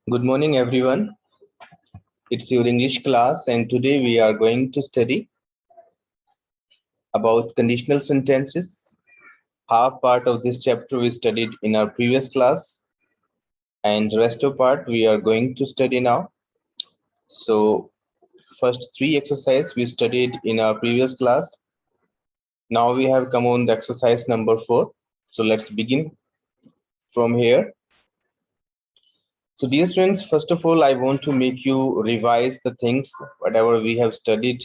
Good morning, everyone. It's your English class, and today we are going to study about conditional sentences. Half part of this chapter we studied in our previous class, and the rest of part we are going to study now. So, first three exercises we studied in our previous class. Now we have come on the exercise number 4. So, let's begin from here. So, dear students, first of all, I want to make you revise the things, whatever we have studied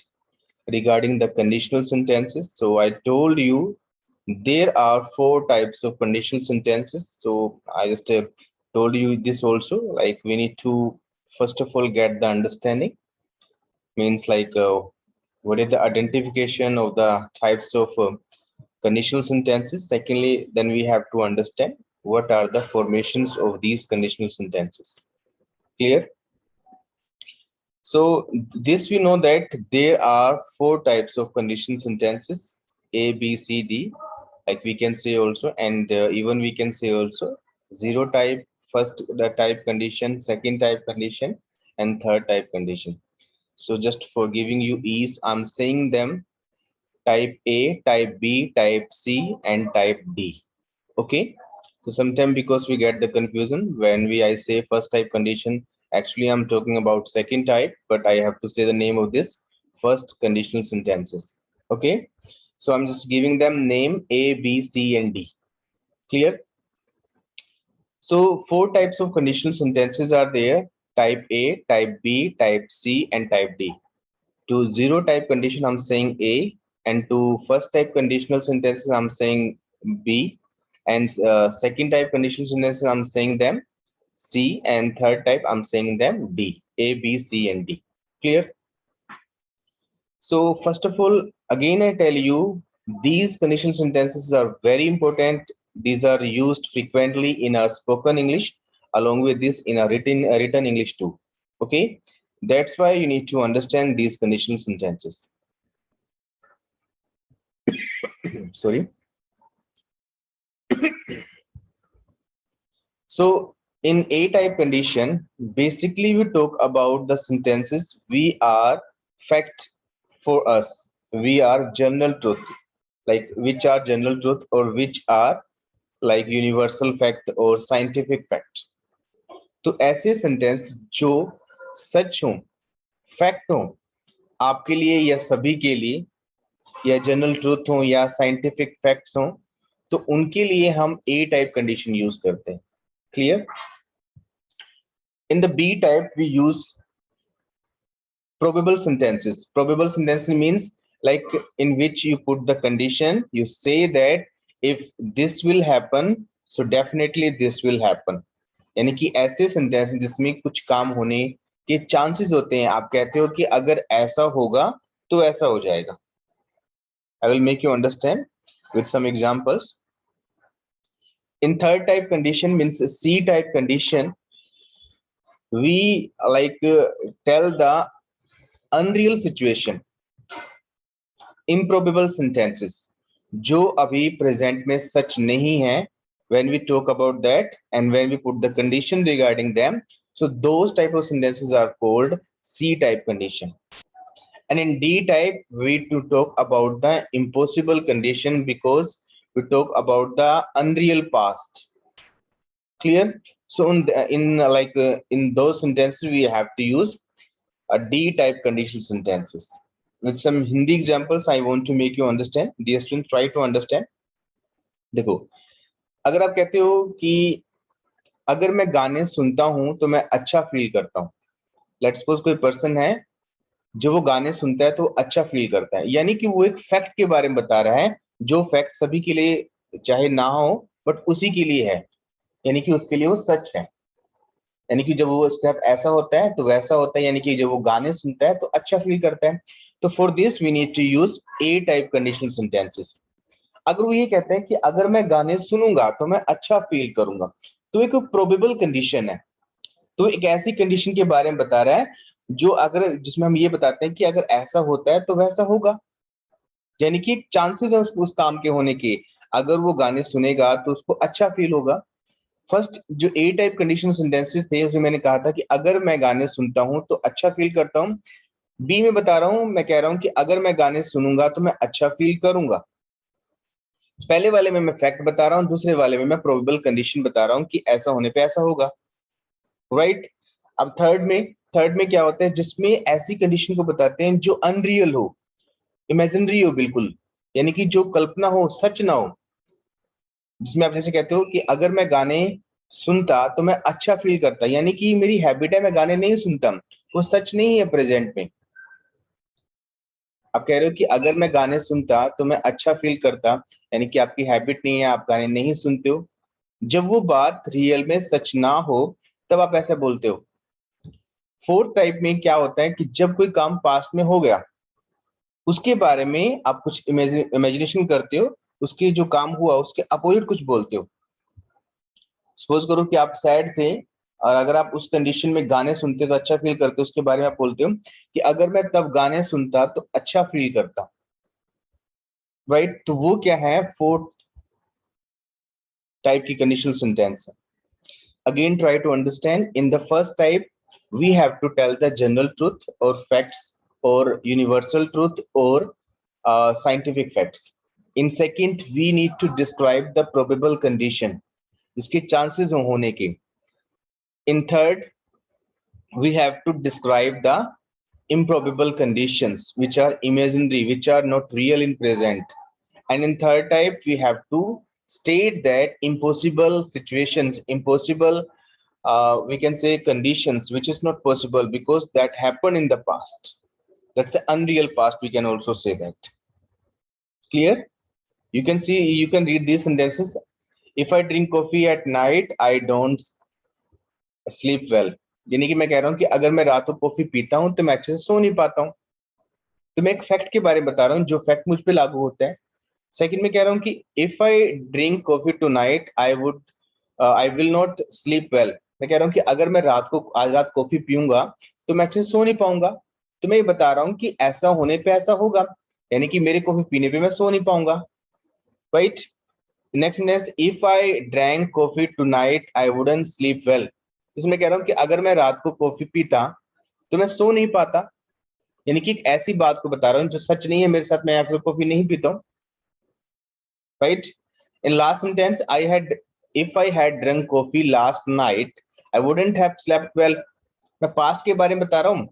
regarding the conditional sentences. So I told you there are 4 types of conditional sentences. So I just told you this also, like we need to first of all get the understanding, means like what is the identification of the types of conditional sentences. Secondly, then we have to understand what are the formations of these conditional sentences. Clear? So this we know that there are 4 types of conditional sentences, A, B, C, D, like we can say also, and even we can say also zero type, first the type condition, second type condition, and third type condition. So just for giving you ease, I'm saying them type A, type B, type C, and type D. Okay. So sometimes because we get the confusion when I say first type condition, actually I'm talking about second type, but I have to say the name of this first conditional sentences. Okay. So I'm just giving them name A, B, C, and D. Clear? So 4 types of conditional sentences are there: type A, type B, type C, and type D. To zero type condition, I'm saying A, and to first type conditional sentences, I'm saying B, and second type conditional sentences, I'm saying them C, and third type, I'm saying them D. A, B, C, and D. Clear? So first of all, again, I tell you, these conditional sentences are very important. These are used frequently in our spoken English, along with this in our written English too. Okay, that's why you need to understand these conditional sentences. Sorry. So in A type condition, basically we talk about the sentences we are fact for us, we are general truth, like which are general truth or which are like universal fact or scientific fact. तो ऐसे sentence जो सच हो, fact हो आपके लिए या सभी के लिए, या जनरल ट्रूथ हो या साइंटिफिक फैक्ट्स हो, तो उनके लिए हम ए टाइप कंडीशन यूज करते हैं. Clear? In the B type, we use probable sentences. Probable sentence means like in which you put the condition, you say that if this will happen, so definitely this will happen. यानी कि ऐसे sentence जिसमें कुछ काम होने के chances होते हैं, आप कहते हो कि अगर ऐसा होगा तो ऐसा हो जाएगा. I will make you understand with some examples. In third type condition means C type condition, we like tell the unreal situation, improbable sentences जो अभी present में सच नहीं है. When we talk about that and when we put the condition regarding them, so those type of sentences are called C type condition. And in D type, we to talk about the impossible condition because we talk about the unreal past. Clear? So in those sentences, we have to use a D type conditional sentences. With some Hindi examples, I want to make you understand. Dear students, try to understand. देखो, अगर आप कहते हो कि अगर मैं गाने सुनता हूं तो मैं अच्छा फील करता हूं. लेट्स सपोज कोई पर्सन है जो वो गाने सुनता है तो अच्छा फील करता है, यानी कि वो एक फैक्ट के बारे में बता रहा है जो फैक्ट सभी के लिए चाहे ना हो बट उसी के लिए है, यानी कि उसके लिए वो सच है. यानी कि जब वो स्टेप ऐसा होता है तो वैसा होता है, यानी कि जब वो गाने सुनता है तो अच्छा फील करता है. तो for this we need to use a type conditional sentences. अगर वो ये कहते हैं कि अगर मैं गाने सुनूंगा तो मैं अच्छा फील करूंगा, तो एक प्रोबेबल कंडीशन है. तो एक ऐसी कंडीशन के बारे में बता रहा है जो अगर जिसमें हम ये बताते हैं कि अगर ऐसा होता है तो वैसा होगा, यानी कि चांसेस है उस काम के होने के. अगर वो गाने सुनेगा तो उसको अच्छा फील होगा. फर्स्ट जो ए टाइप कंडीशन सेंटेंसेस थे उसमें मैंने कहा था कि अगर मैं गाने सुनता हूं तो अच्छा फील करता हूं। बी में बता रहा हूं, मैं कह रहा हूं कि अगर मैं गाने सुनूंगा तो मैं अच्छा फील करूंगा। पहले वाले में मैं फैक्ट बता रहा हूं, दूसरे वाले में मैं प्रोबेबल कंडीशन बता रहा हूं कि ऐसा होने पे ऐसा होगा, राइट। अब थर्ड में क्या होता है, जिसमें ऐसी कंडीशन को बताते हैं जो अनरियल हो, इमेजिनरी हो, बिल्कुल यानी कि जो कल्पना हो, सच ना हो। जिसमें आप जैसे कहते हो कि अगर मैं गाने सुनता तो मैं अच्छा फील करता, यानी कि मेरी हैबिट है, मैं गाने नहीं सुनता, वो सच नहीं है प्रेजेंट में। आप कह रहे हो कि अगर मैं गाने सुनता तो मैं अच्छा फील करता, यानी कि आपकी हैबिट नहीं है, आप गाने नहीं सुनते हो। जब वो बात रियल में सच ना हो तब आप ऐसा बोलते हो। फोर्थ टाइप में क्या होता है कि जब कोई काम पास्ट में हो गया, उसके बारे में आप कुछ इमेजिनेशन करते हो, उसके जो काम हुआ उसके अपोजिट कुछ बोलते हो। सपोज करो कि आप सैड थे और अगर आप उस कंडीशन में गाने सुनते तो अच्छा फील करते, उसके बारे में आप बोलते हो कि अगर मैं तब गाने सुनता तो अच्छा फील करता, राइट। तो वो क्या है, फोर्थ टाइप की कंडीशनल सेंटेंस है। Again try to understand, in the first type we have to tell the general truth और फैक्ट्स और यूनिवर्सल ट्रूथ और scientific facts. In second we need to describe the probable condition, इसके chances होने के। In third, we have to describe the improbable conditions, which are imaginary, which are not real in present. And in third type, we have to state that impossible situations, impossible, we can say conditions, which is not possible because that happened in the past. That's the unreal past. We can also say that. Clear? You can see, you can read these sentences. If I drink coffee at night, I don't sleep well, यानी कि मैं कह रहा हूं कि अगर मैं रात को कॉफी पीता हूं तो मैं अच्छे से सो नहीं पाता हूं। तो मैं एक फैक्ट के बारे में बता रहा हूं जो फैक्ट मुझ पे लागू होता है। सेकंड में कह रहा हूं कि if I drink coffee tonight I will not sleep well. मैं कह रहा हूं कि अगर मैं रात को आज रात कॉफी पीऊंगा तो मैं अच्छे से सो नहीं पाऊंगा। तो मैं ये बता रहा हूं कि ऐसा होने पे ऐसा होगा, यानी कि मेरे कॉफी पीने पे मैं सो नहीं पाऊंगा, right. Next next, if I drank coffee tonight I wouldn't sleep well. इसमें कह रहा हूं कि अगर मैं रात को कॉफी पीता तो मैं सो नहीं पाता, यानी कि एक ऐसी बात को बता रहा हूं जो सच नहीं है मेरे साथ, मैं अक्सर कॉफी नहीं पीता हूं, right. In last sentence, I had if I had drunk coffee last night I wouldn't have slept well. मैं पास्ट के बारे में बता रहा हूं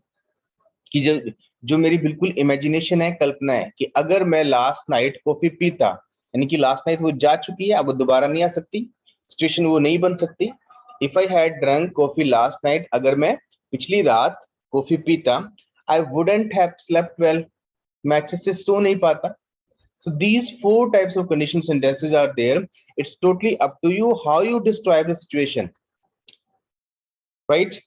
कि जो जो मेरी बिल्कुल इमेजिनेशन है, कल्पना है कि अगर मैं लास्ट नाइट कॉफी पीता, यानी कि लास्ट नाइट वो जा चुकी है, अब वो दोबारा नहीं आ सकती, सिचुएशन वो नहीं बन सकती। If I had drunk coffee last night, अगर मैं पिछली रात कॉफी पीता, I wouldn't have slept well, मैं अच्छे से सो नहीं पाता। So these four types of conditional sentences are there. It's totally up to you how you describe the situation, right?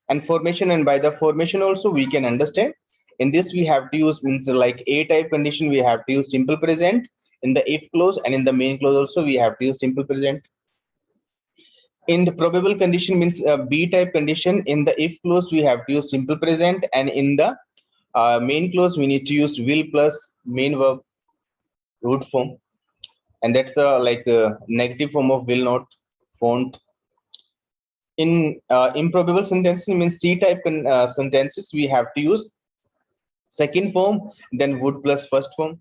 And formation, and by the formation also we can understand. In this we have to use, means like A type condition we have to use simple present in the if clause, and in the main clause also we have to use simple present. In the probable condition means B type condition, in the if clause we have to use simple present, and in the main clause we need to use will plus main verb root form, and that's like a negative form of will not font. In improbable sentences means C type sentences we have to use second form, then would plus first form.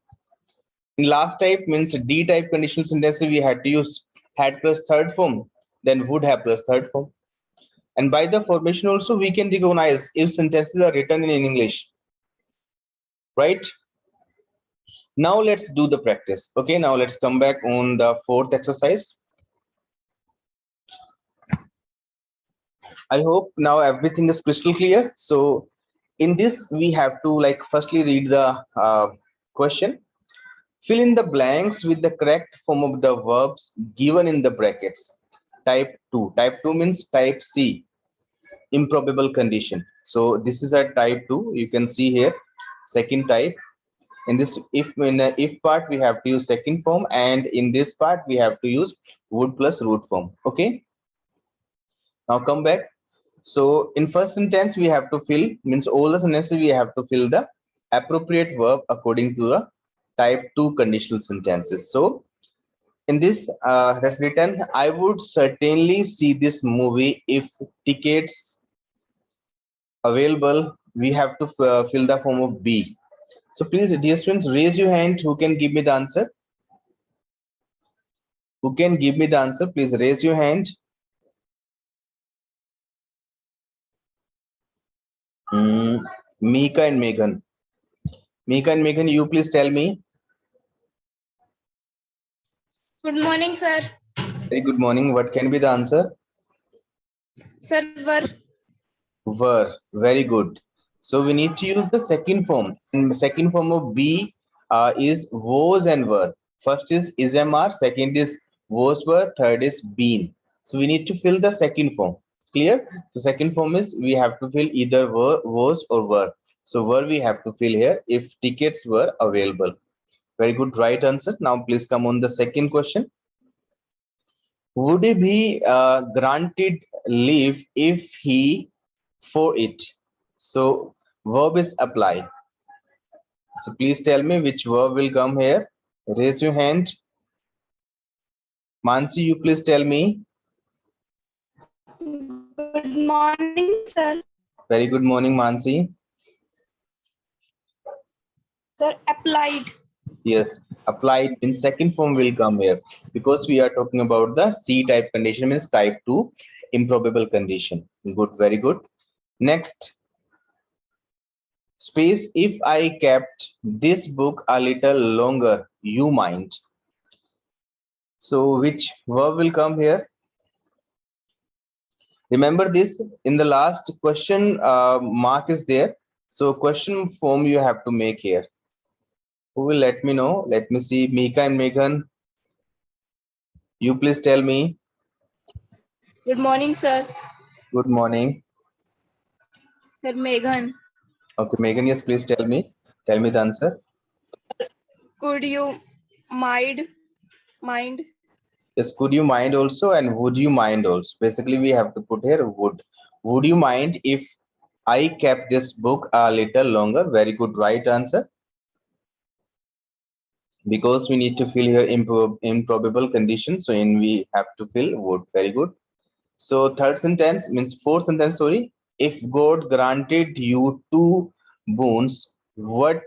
In last type means D type conditional sentences we had to use had plus third form, then would have plus third form. And by the formation also we can recognize if sentences are written in English, right? Now let's do the practice. Okay, now let's come back on the fourth exercise. I hope now everything is crystal clear. So in this we have to like firstly read the question. Fill in the blanks with the correct form of the verbs given in the brackets. Type 2. Type 2 means type C, improbable condition. So this is a type 2. You can see here, second type. In this, if in the if part, we have to use second form, and in this part, we have to use would plus root form. Okay. Now come back. So in first sentence, we have to fill, means all the sentences we have to fill the appropriate verb according to the type 2 conditional sentences. So In this, that's written, I would certainly see this movie if tickets available. We have to fill the form of B. So please, dear students, raise your hand who can give me the answer. Who can give me the answer? Please raise your hand. Mika and Megan. Mika and Megan, you please tell me. Good morning, sir. Very good morning. What can be the answer? Server. Were. Very good. So we need to use the second form. And second form of B is was and were. First is MR, second is was were, third is been. So we need to fill the second form. Clear? So second form is we have to fill either were, was or were. So were we have to fill here if tickets were available. Very good, right answer. Now please come on the second question. Would he be granted leave if he for it? So verb is apply. So please tell me which verb will come here. Raise your hand. Mansi, you please tell me. Good morning, sir. Very good morning, Mansi. Sir, applied. Yes, applied in second form will come here because we are talking about the C type condition, means type 2 improbable condition. Good, very good. Next, space, if I kept this book a little longer, you mind. So which verb will come here? Remember this, in the last question mark is there. So question form you have to make here. Who will let me know? Let me see. Mika and Megan, you please tell me. Good morning, sir. Good morning. Sir, Megan. Okay, Megan, yes, please tell me. Tell me the answer. Could you mind? Yes, could you mind also and would you mind also? Basically, we have to put here would. Would you mind if I kept this book a little longer? Very good, right answer. Because we need to fill here improbable conditions, so in we have to fill would. Very good. So third sentence means fourth sentence, sorry. If God granted you two boons, what?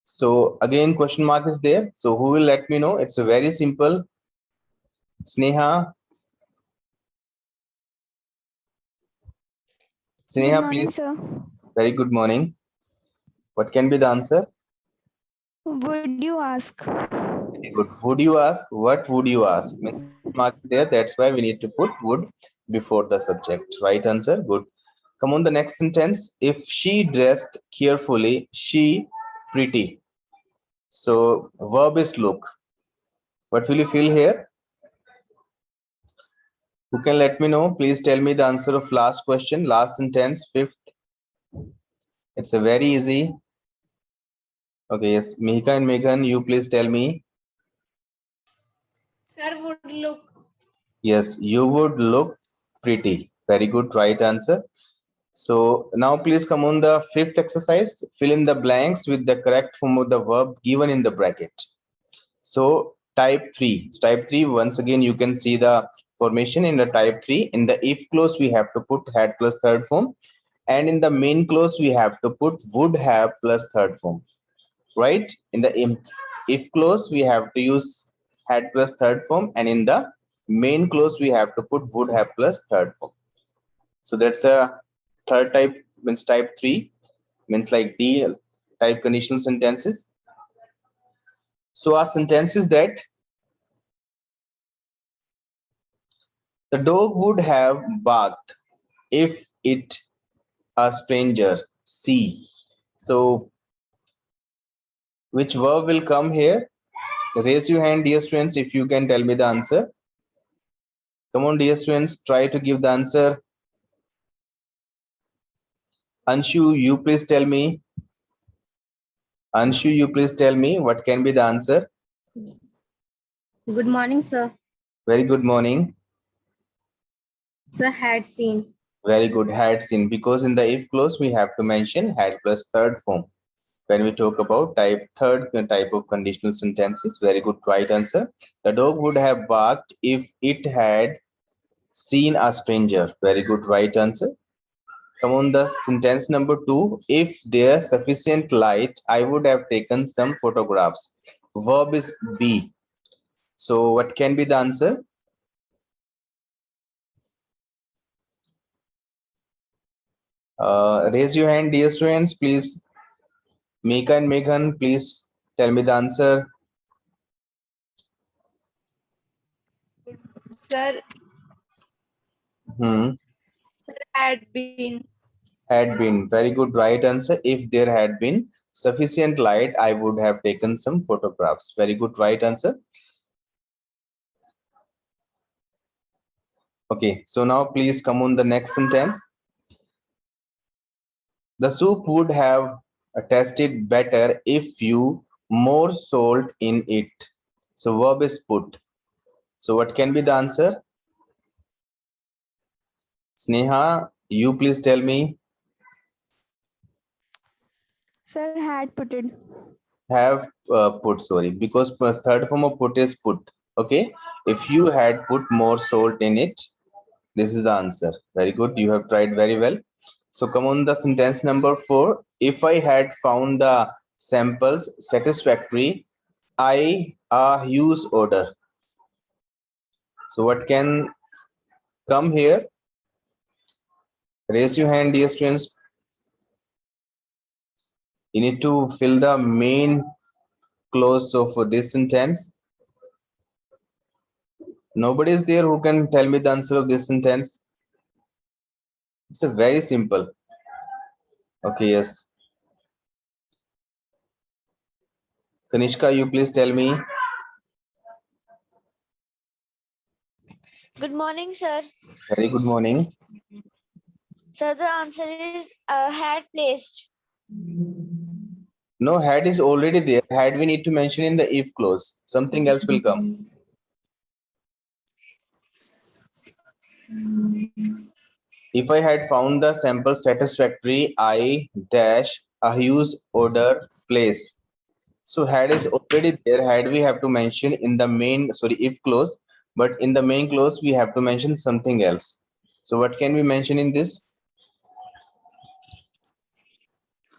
So again, question mark is there. So who will let me know? It's a very simple. Sneha. Good Sneha, morning, please. sir. Very good morning. What can be the answer? Would you ask? Very good. Would you ask? What would you ask? Means mark there. That's why we need to put would before the subject. Right answer. Good. Come on, the next sentence. If she dressed carefully, she pretty. So verb is look. What will you feel here? Who can let me know? Please tell me the answer of last question, last sentence, fifth. It's a very easy. Okay, yes. Mihika and Megan, you please tell me. Sir, would look. Yes, you would look pretty. Very good, right answer. So now please come on the fifth exercise. Fill in the blanks with the correct form of the verb given in the bracket. So type 3. Type 3, once again, you can see the formation in the type 3. In the if clause, we have to put had plus third form. And in the main clause, we have to put would have plus third form. Right? In the if clause, we have to use had plus third form. And in the main clause, we have to put would have plus third form. So that's the third type, means type 3, means like D type conditional sentences. So our sentence is that the dog would have barked if it a stranger see. So which verb will come here? Raise your hand, dear students, if you can tell me the answer. Come on, dear students, try to give the answer. Anshu, you please tell me. Anshu, you please tell me what can be the answer. Good morning, sir. Very good morning. Sir, had seen. Very good, had seen, because in the if clause we have to mention had plus third form. when we talk about third type of conditional sentences. Very good, right answer. The dog would have barked if it had seen a stranger. Very good, right answer. Come on, the sentence number 2. If there's sufficient light, I would have taken some photographs. Verb is be. So what can be the answer? Raise your hand, dear students, please. Mika and Meghan, please tell me the answer. Sir, had been. Had been. Very good, right answer. If there had been sufficient light, I would have taken some photographs. Very good, right answer. Okay, so now please come on the next sentence. The soup would have tasted better if you more salt in it. So verb is put. So what can be the answer? Sneha, you please tell me. Sir, had put it. Have put, sorry, because third form of put is put. Okay, if you had put more salt in it, this is the answer. Very good, you have tried very well. So come on, the sentence number 4. If I had found the samples satisfactory, I use order. So what can come here? Raise your hand, dear students. You need to fill the main clause of this sentence. Nobody is there who can tell me the answer of this sentence. It's a very simple. Okay, yes. Kanishka, you please tell me. Good morning, sir. Very good morning. Sir, the answer is had placed. No, had is already there. Had we need to mention in the if clause. Something else will come. If I had found the sample satisfactory, I dash a use order place. So had is already there. Had we have to mention in the main, sorry, if clause, but in the main clause we have to mention something else. So what can we mention in this?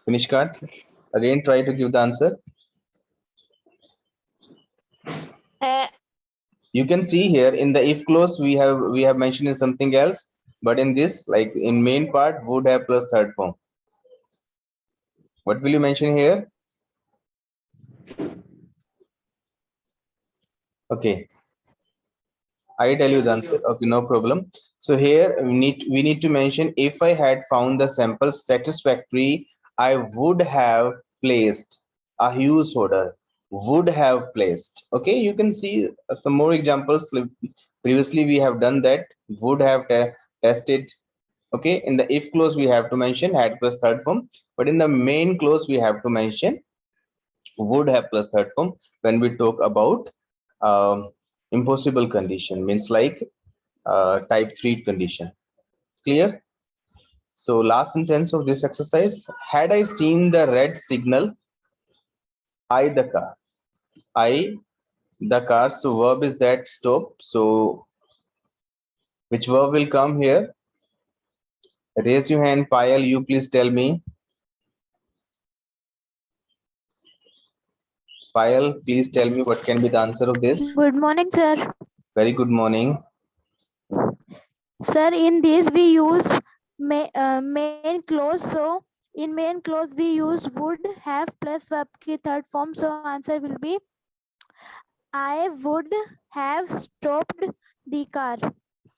Kanishka, again try to give the answer. You can see here in the if clause we have mentioned in something else, but in this, like in main part, would have plus third form. What will you mention here? Okay, I tell you the answer. Okay, no problem. So here we need to mention, if I had found the sample satisfactory, I would have placed a use order. Would have placed. Okay, you can see some more examples. Previously we have done that. Would have tested. Okay, in the if clause we have to mention had plus third form, but in the main clause we have to mention would have plus third form when we talk about impossible condition, means like type 3 condition. Clear? So last sentence of this exercise: had I seen the red signal, I the car. I the car. So verb is that stopped. So which verb will come here? Raise your hand, Payal. You please tell me. Payal, please tell me what can be the answer of this. Good morning, sir. Very good morning. Sir, in this we use main clause. So in main clause we use would have plus verb की third form. So answer will be I would have stopped the car.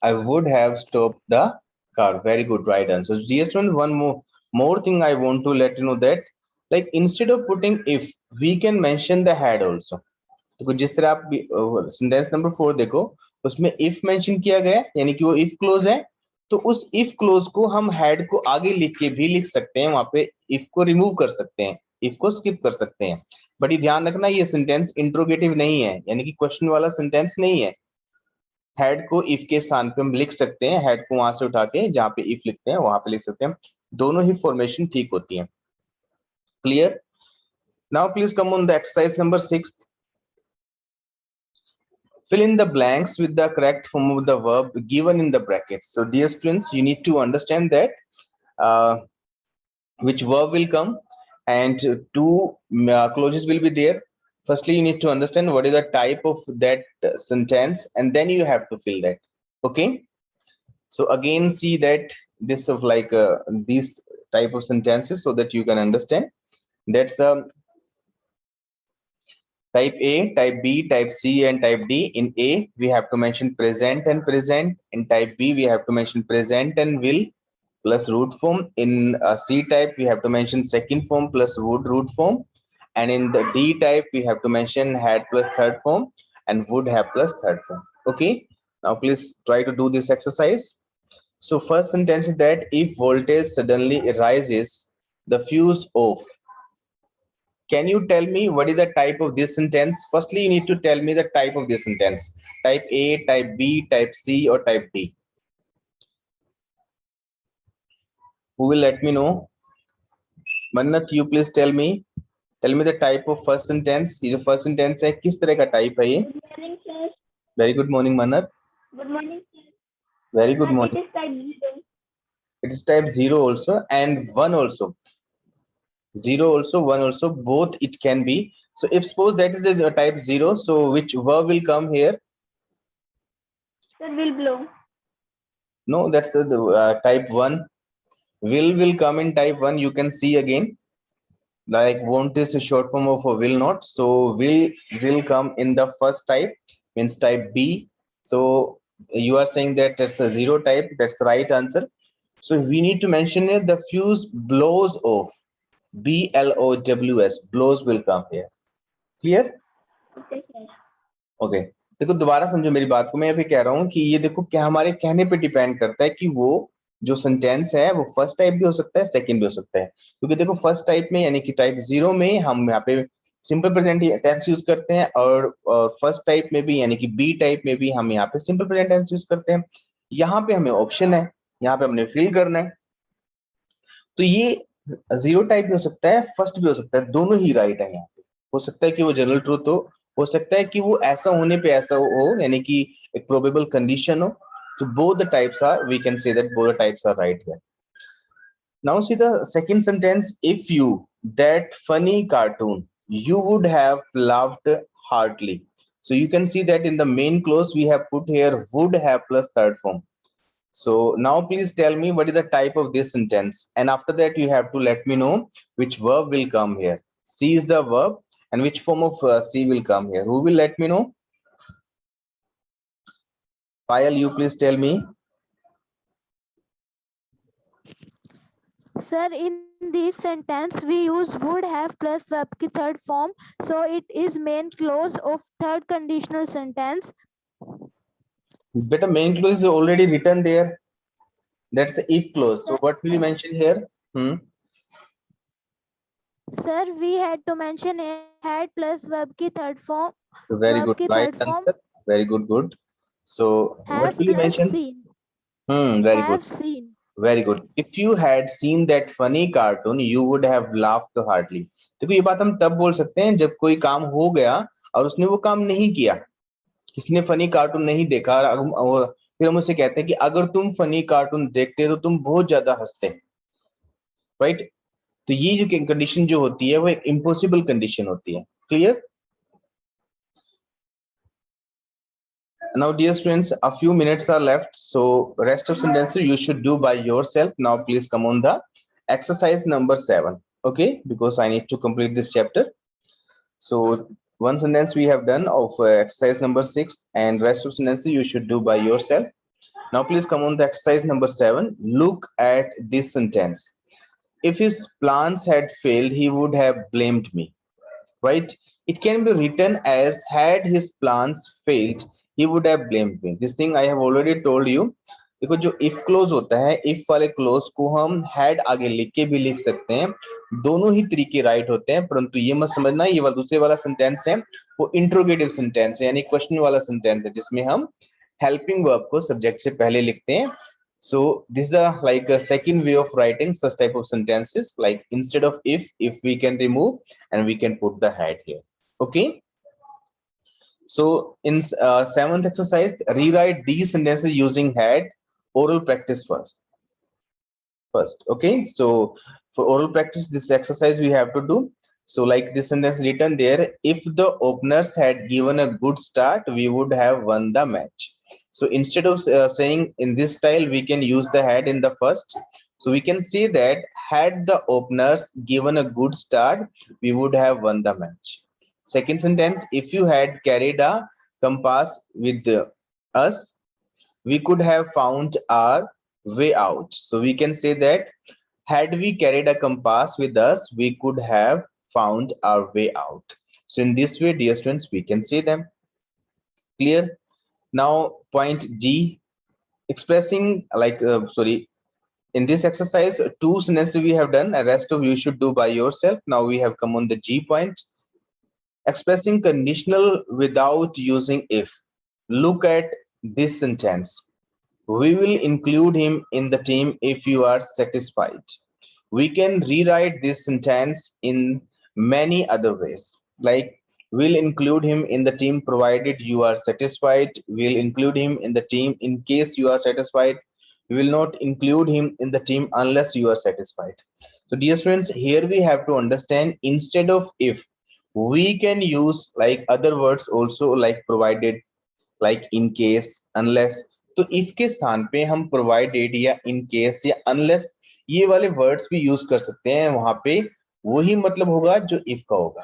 I would have stopped the car. Very good, right answer. Dear students, one more thing I want to let you know that, like instead of putting if, we can mention the had also. तो जिस तरह आप sentence number 4 देखो, उसमें if mention किया गया, यानी कि वो if क्लोज है, तो उस if क्लोज को हम had को आगे लिख के भी लिख सकते हैं, वहां पे if को रिमूव कर सकते हैं, if को स्किप कर सकते हैं. बट ये ध्यान रखना, ये सेंटेंस इंट्रोगेटिव नहीं है, यानी कि क्वेश्चन वाला सेंटेंस नहीं है. हेड को इफ के स्थान पे हम लिख सकते हैं, हेड को वहां से उठा के जहां पे इफ लिखते हैं वहां पे लिख सकते हैं. दोनों ही फॉर्मेशन ठीक होती है. Clear? Now please come on the exercise number 6. Fill in the blanks with the correct form of the verb given in the brackets. So dear students, you need to understand that which verb will come, and two clauses will be there. Firstly, you need to understand what is the type of that sentence, and then you have to fill that. Okay. So again, see that this of like these type of sentences so that you can understand. That's type A, type B, type C, and type D. In A, we have to mention present and present. In type B, we have to mention present and will plus root form. In C type, we have to mention second form plus root form. And in the D type, we have to mention had plus third form and would have plus third form. Okay. Now please try to do this exercise. So first sentence is that if voltage suddenly rises, the fuse off. Can you tell me what is the type of this sentence? Firstly, you need to tell me the type of this sentence. Type A, type B, type C, or type D. Who will let me know? Mannat, you please tell me. Tell me the type of first sentence. ये जो first sentence है किस तरह का type है ये? Good morning, sir. Very good morning, Mannat. Good morning, sir. Very good Sir, morning. it is type 0. It is type 0 also and 1 also. 0 also, 1 also, both it can be. So if suppose that is a type 0, so which verb will come here? Sir, will blow. No, that's the type 1. Will come in type 1. You can see again. Like won't is a short form of a will not. So will come in the first type, means type B. So you are saying that that's a 0 type. That's the right answer. So we need to mention it. The fuse blows off. BLOWS, blows will come here. Clear? Okay, sir. Okay देखो दोबारा समझो मेरी बात को। मैं अभी कह रहा हूँ कि ये देखो क्या हमारे कहने पे डिपेंड करता है कि वो जो सेंटेंस है वो फर्स्ट टाइप भी हो सकता है, सेकंड भी हो सकता है। क्योंकि देखो फर्स्ट टाइप में यानी कि टाइप 0 में हम यहाँ पे सिंपल प्रेजेंट टेंस यूज करते हैं, और फर्स्ट टाइप में भी यानी कि बी टाइप में भी हम यहाँ पे सिंपल प्रेजेंट टेंस यूज करते हैं। यहाँ पे हमें ऑप्शन है, यहाँ पे हमने फिल करना है। तो ये 0 टाइप भी हो सकता है, फर्स्ट भी हो सकता है, दोनों ही राइट है। यहाँ पे हो सकता है कि वो जनरल ट्रूथ हो सकता है कि वो ऐसा होने पे ऐसा हो, यानी कि एक प्रोबेबल कंडीशन हो। So both the types are, we can say that both the types are right here. Now see the second sentence. If you that funny cartoon, you would have laughed heartily. So you can see that in the main clause we have put here would have plus third form. So now please tell me what is the type of this sentence, and after that you have to let me know which verb will come here. C is the verb, and which form of C will come here. Who will let me know? Payal, you please tell me. Sir, in this sentence, we use would have plus verb की third form. So it is main clause of third conditional sentence. Better main clause is already written there. That's the if clause. So what will you mention here? Sir, we had to mention had plus verb की third form. So very verb good. की Right third form. answer. Very good. Good. So Have what will you plus mention? seen. Very Have good. seen. Very good. If you had seen that funny cartoon, you would have laughed heartily. देखो ये बात हम तब बोल सकते हैं जब कोई काम हो गया और उसने वो काम नहीं किया। किसने फनी कार्टून नहीं देखा और फिर हम उसे कहते हैं कि अगर तुम फनी कार्टून देखते तो तुम बहुत ज्यादा हंसते, राइट? तो ये जो कंडीशन जो होती है वो एक इम्पॉसिबल कंडीशन होती है। Clear? Now dear students, a few minutes are left, so rest of sentences you should do by yourself. Now please come on the exercise number 7. Okay, because I need to complete this chapter. So one sentence we have done of exercise number 6, and rest of sentences you should do by yourself. Now please come on the exercise number 7. Look at this sentence. If his plans had failed, he would have blamed me, right? It can be written as had his plans failed, he would have blamed me. This thing I have already told you. देखो जो if clause होता है, if वाले clause को हम had आगे लिख के भी लिख सकते हैं, दोनों ही तरीके राइट होते हैं। परंतु ये मत समझना ये वाला दूसरे वाला सेंटेंस है वो इंट्रोगेटिव सेंटेंस है, यानी क्वेश्चन वाला सेंटेंस है, जिसमें हम हेल्पिंग वर्ब को सब्जेक्ट से पहले लिखते हैं So this is a second way of writing such type of sentences, like instead of if we can remove and we can put the had here. Okay. So in seventh exercise, rewrite these sentences using had. Oral practice first. Okay. So for oral practice, this exercise we have to do. So like this sentence written there, if the openers had given a good start, we would have won the match. So instead of saying in this style, we can use the had in the first. So we can say that had the openers given a good start, we would have won the match. Second sentence, if you had carried a compass with us, we could have found our way out. So we can say that had we carried a compass with us, we could have found our way out. So in this way, dear students, we can say them. Clear? Now point D, expressing in this exercise, two sentences we have done, the rest of you should do by yourself. Now we have come on the G point. Expressing conditional without using if. Look at this sentence. We will include him in the team if you are satisfied. We can rewrite this sentence in many other ways, like we'll include him in the team provided you are satisfied. We'll include him in the team in case you are satisfied. We will not include him in the team unless you are satisfied. So dear students, here we have to understand, instead of if, we can use like other words also, like provided, like in case, unless. तो if के स्थान पे हम provided या in case या unless ये वाले words भी यूज कर सकते हैं, वहां पे वही मतलब होगा जो if का होगा,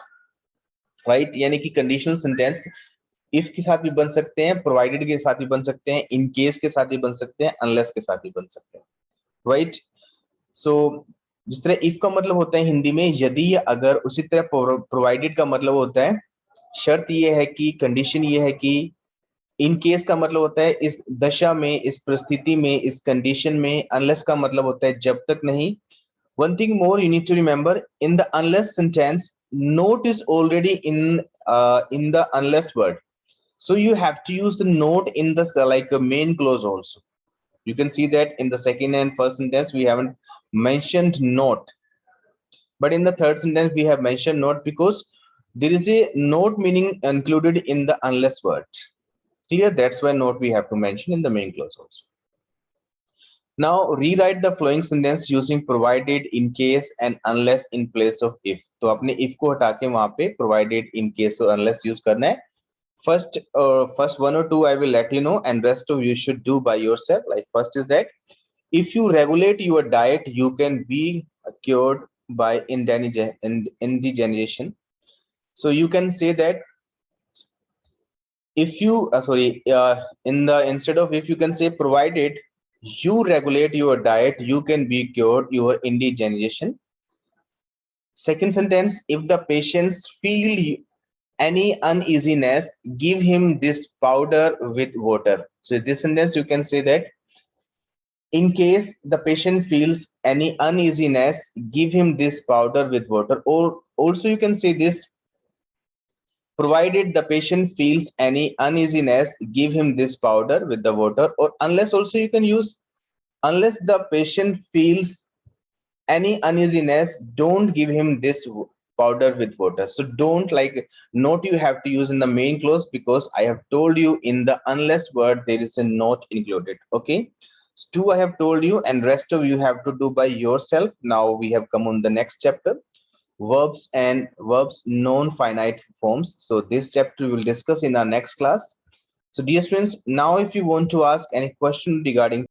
राइट? यानी कि कंडीशनल सेंटेंस if के साथ भी बन सकते हैं, provided के साथ भी बन सकते हैं, in case के साथ भी बन सकते हैं, unless के साथ भी बन सकते हैं, राइट? सो जिस तरह if का मतलब होता है हिंदी में यदि या अगर, उसी तरह provided का मतलब होता है शर्त ये है कि, कंडीशन ये है कि, इन केस का मतलब होता है इस दशा में, इस परिस्थिति में, इस कंडीशन में, अनलेस का मतलब होता है जब तक नहीं. One thing more you need to remember, in the unless sentence, note is already in the unless word, so you have to use the note in the main clause also. You can see that in the second and first sentence we haven't mentioned note, but in the third sentence we have mentioned note because there is a note meaning included in the unless word. Clear? That's why note we have to mention in the main clause also. Now rewrite the following sentence using provided, in case and unless in place of if. तो अपने if को हटा के वहां पे provided, in case और unless use करना है. First one or two I will let you know, and rest of you should do by yourself. Like first is that if you regulate your diet, you can be cured by indigestion. So you can say that if you instead of if, you can say provided you regulate your diet, you can be cured your indigestion. Second sentence, if the patients feel any uneasiness, give him this powder with water. So this sentence you can say that in case the patient feels any uneasiness, give him this powder with water. Or also you can say this, provided the patient feels any uneasiness, give him this powder with the water. Or unless also you can use, unless the patient feels any uneasiness, don't give him this powder with water. So don't note you have to use in the main clause, because I have told you in the unless word there is a note included. Okay, so two I have told you, and rest of you have to do by yourself. Now we have come on the next chapter, verbs and verbs non-finite forms. So this chapter we will discuss in our next class. So dear students, now if you want to ask any question regarding